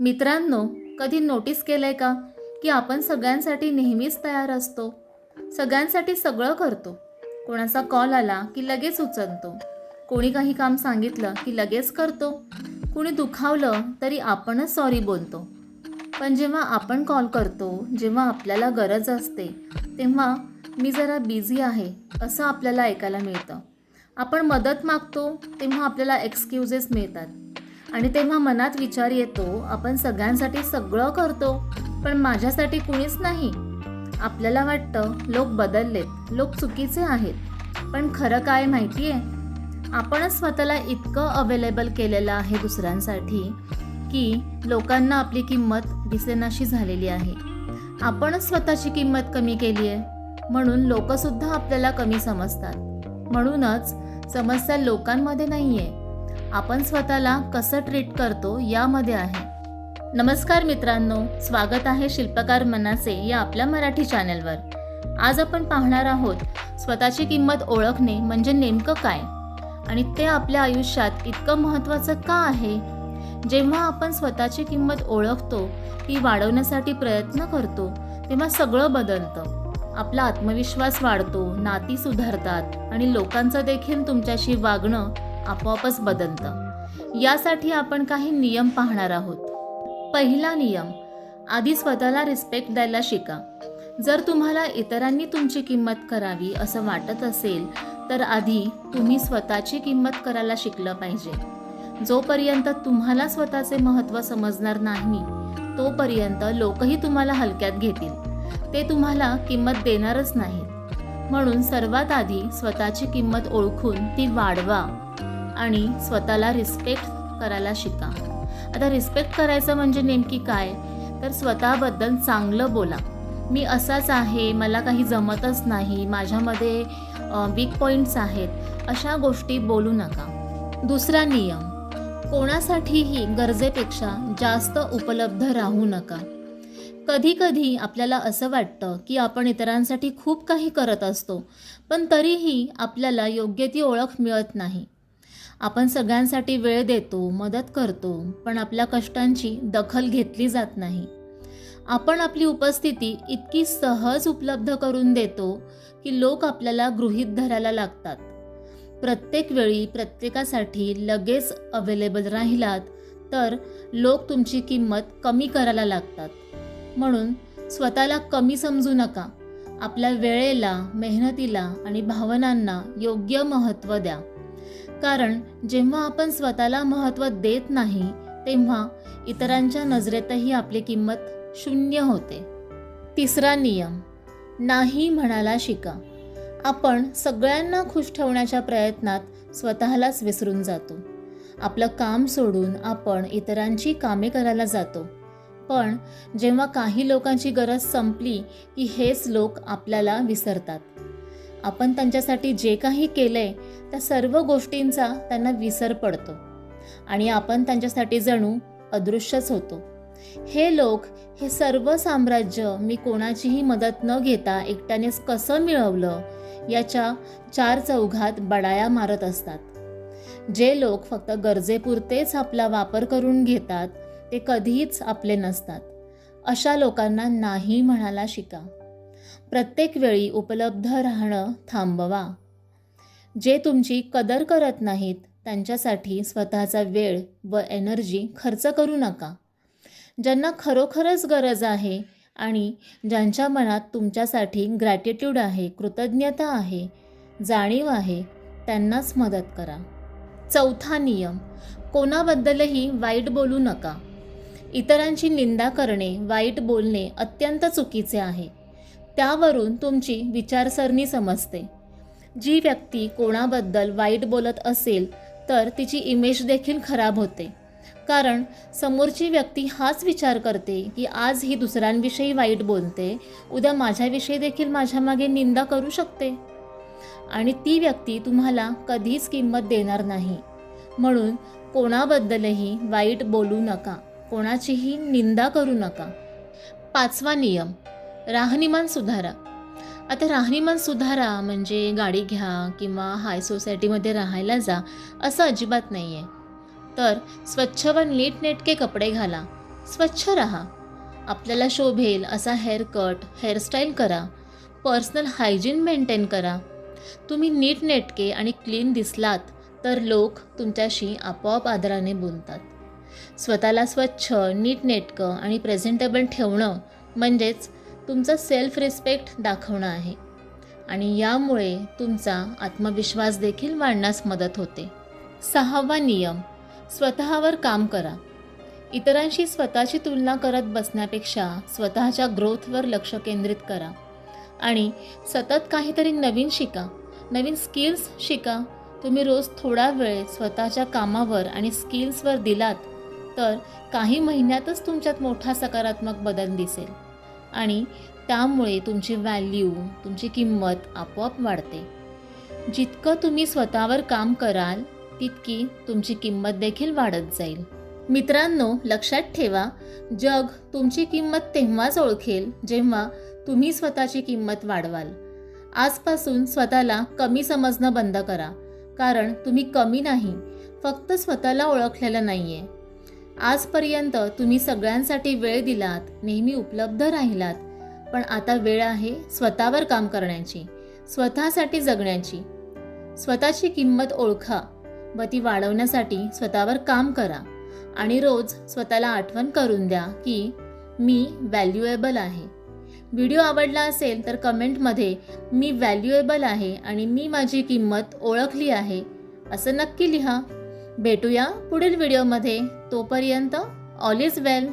मित्रांनो, कधी नोटीस केलंय का की आपण सगळ्यांसाठी नेहमीच तयार असतो. सगळ्यांसाठी सगळं करतो. कोणाचा कॉल आला की लगेच उचलतो. कोणी काही काम सांगितलं की लगेच करतो. कुणी दुखावलं तरी आपणच सॉरी बोलतो. पण जेव्हा आपण कॉल करतो, जेव्हा आपल्याला गरज असते, तेव्हा मी जरा बिझी आहे असं आपल्याला ऐकायला मिळतं. आपण मदत मागतो तेव्हा आपल्याला एक्सक्युजेस मिळतात. आणि तेव्हा मनात विचार येतो, आपण सगळ्यांसाठी सगळं करतो पण माझ्यासाठी कुणीच नाही. आपल्याला वाटतं लोक बदललेत, लोक चुकीचे आहेत. पण खरं काय माहिती आहे, आपणच स्वतःला इतकं अवेलेबल केलेलं आहे दुसऱ्यांसाठी की लोकांना आपली किंमत दिसेनाशी झालेली आहे. आपणच स्वतःची किंमत कमी केली आहे, म्हणून लोकसुद्धा आपल्याला कमी समजतात. म्हणूनच समस्या लोकांमध्ये नाही आहे, आपण स्वतःला कसं ट्रीट करतो यामध्ये आहे. नमस्कार मित्रांनो, स्वागत आहे शिल्पकार मनाचे या आपल्या मराठी चॅनलवर. आज आपण पाहणार आहोत स्वतःची किंमत ओळखणे म्हणजे नेमकं काय आणि ते आपल्या आयुष्यात इतकं महत्त्वाचं का आहे. जेव्हा आपण स्वतःची किंमत ओळखतो, ती वाढवण्यासाठी प्रयत्न करतो, तेव्हा सगळं बदलतं. आपला आत्मविश्वास वाढतो, नाती सुधारतात आणि लोकांचं देखील तुमच्याशी वागणं आपोआपच बदलतं. यासाठी आपण काही नियम पाहणार आहोत. पहिला नियम, आधी स्वतःला रिस्पेक्ट द्यायला शिका. जर तुम्हाला इतरांनी तुमची किंमत करावी असं वाटत असेल तर आधी तुम्ही स्वतःची किंमत करायला शिकलं पाहिजे. जोपर्यंत तुम्हाला स्वतःचे महत्त्व समजणार नाही तोपर्यंत लोकही तुम्हाला हलक्यात घेतील, ते तुम्हाला किंमत देणारच नाहीत. म्हणून सर्वात आधी स्वतःची किंमत ओळखून ती वाढवा आणि स्वतःला रिस्पेक्ट करायला शिका. आता रिस्पेक्ट करायचं म्हणजे नेमकी काय, तर स्वतःबद्दल चांगलं बोला. मी असाच आहे, मला काही जमतच नाही, माझ्यामध्ये वीक पॉईंट्स आहेत, अशा गोष्टी बोलू नका. दुसरा नियम, कोणासाठीही गरजेपेक्षा जास्त उपलब्ध राहू नका. कधी आपल्याला असं वाटतं की आपण इतरांसाठी खूप काही करत असतो, पण तरीही आपल्याला योग्य ती ओळख मिळत नाही. आपण सगळ्यांसाठी वेळ देतो, मदत करतो, पण आपल्या कष्टांची दखल घेतली जात नाही. आपण आपली उपस्थिती इतकी सहज उपलब्ध करून देतो की लोक आपल्याला गृहीत धरायला लागतात. प्रत्येक वेळी प्रत्येकासाठी लगेच अवेलेबल राहिलात तर लोक तुमची किंमत कमी करायला लागतात. म्हणून स्वतःला कमी समजू नका. आपल्या वेळेला, मेहनतीला आणि भावनांना योग्य महत्त्व द्या. कारण जेव्हा आपण स्वतःला महत्त्व देत नाही तेव्हा इतरांच्या नजरेतही आपली किंमत शून्य होते. तिसरा नियम, नाही म्हणायला शिका. आपण सगळ्यांना खुश ठेवण्याच्या प्रयत्नात स्वतःलाच विसरून जातो. आपलं काम सोडून आपण इतरांची कामे करायला जातो. पण जेव्हा काही लोकांची गरज संपली की हेच लोक आपल्याला विसरतात. आपण त्यांच्यासाठी जे काही केलंय त्या सर्व गोष्टींचा त्यांना विसर पडतो आणि आपण त्यांच्यासाठी जणू अदृश्यच होतो. हे लोक, हे सर्व साम्राज्य मी कोणाचीही मदत न घेता एकट्यानेच कसं मिळवलं याच्या चार चौघात बडाया मारत असतात. जे लोक फक्त गरजेपुरतेच आपला वापर करून घेतात ते कधीच आपले नसतात. अशा लोकांना नाही म्हणायला शिका. प्रत्येक वेळी उपलब्ध राहणं थांबवा. जे तुमची कदर करत नाहीत त्यांच्यासाठी स्वतःचा वेळ व एनर्जी खर्च करू नका. ज्यांना खरोखरच गरज आहे आणि ज्यांच्या मनात तुमच्यासाठी ग्रॅटिट्यूड आहे, कृतज्ञता आहे, जाणीव आहे, त्यांनाच मदत करा. चौथा नियम, कोणाबद्दलही वाईट बोलू नका. इतरांची निंदा करणे, वाईट बोलणे अत्यंत चुकीचे आहे. त्यावरून तुमची विचारसरणी समजते. जी व्यक्ती कोणाबद्दल वाईट बोलत असेल तर तिची इमेज देखील खराब होते. कारण समोरची व्यक्ती हाच विचार करते की आज ही दुसऱ्यांविषयी वाईट बोलते, उद्या माझ्याविषयी देखील माझ्यामागे निंदा करू शकते आणि ती व्यक्ती तुम्हाला कधीच किंमत देणार नाही. म्हणून कोणाबद्दलही वाईट बोलू नका, कोणाचीही निंदा करू नका. पाचवा नियम, राहणीमान सुधारा. आता राहणीमान सुधारा म्हणजे गाडी घ्या किंवा हाय सोसायटीमध्ये राहायला जा असं अजिबात नाही आहे. तर स्वच्छ व नीटनेटके कपडे घाला, स्वच्छ राहा, आपल्याला शोभेल असा हेअरकट, हेअरस्टाईल करा, पर्सनल हायजीन मेंटेन करा. तुम्ही नीटनेटके आणि क्लीन दिसलात तर लोक तुमच्याशी आपोआप आदराने बोलतात. स्वतःला स्वच्छ, नीटनेटकं आणि प्रेझेंटेबल ठेवणं म्हणजेच तुमचा सेल्फ रिस्पेक्ट दाखवणं आहे आणि यामुळे तुमचा आत्मविश्वास देखील वाढण्यास मदत होते. 6वा नियम, स्वतःवर काम करा. इतरांशी स्वतःची तुलना करत बसण्यापेक्षा स्वतःच्या ग्रोथवर लक्ष केंद्रित करा आणि सतत काहीतरी नवीन शिका, नवीन स्किल्स शिका. तुम्ही रोज थोडा वेळ स्वतःच्या कामावर आणि स्किल्सवर दिलात तर काही महिन्यातच तुमच्यात मोठा सकारात्मक बदल दिसेल आणि त्यामुळे तुमची व्हॅल्यू, तुमची किंमत आपोआप वाढते. जितकं तुम्ही स्वतःवर काम कराल तितकी तुमची किंमत देखील वाढत जाईल. मित्रांनो, लक्षात ठेवा, जग तुमची किंमत तेव्हाच ओळखेल जेव्हा तुम्ही स्वतःची किंमत वाढवाल. आजपासून स्वतःला कमी समजणं बंद करा, कारण तुम्ही कमी नाही, फक्त स्वतःला ओळखलेलं नाही आहे. आजपर्यंत तुम्ही सगळ्यांसाठी वेळ दिलात, नेहमी उपलब्ध राहिलात, पण आता वेळ आहे स्वतःवर काम करण्याची, स्वतःसाठी जगण्याची. स्वतःची किंमत ओळखा व ती वाढवण्यासाठी स्वतःवर काम करा आणि रोज स्वतःला आठवण करून द्या की मी व्हॅल्युएबल आहे. व्हिडिओ आवडला असेल तर कमेंटमध्ये मी व्हॅल्युएबल आहे आणि मी माझी किंमत ओळखली आहे असं नक्की लिहा. भेटूया पुढील व्हिडिओमध्ये. तोपर्यंत ऑल इज वेल.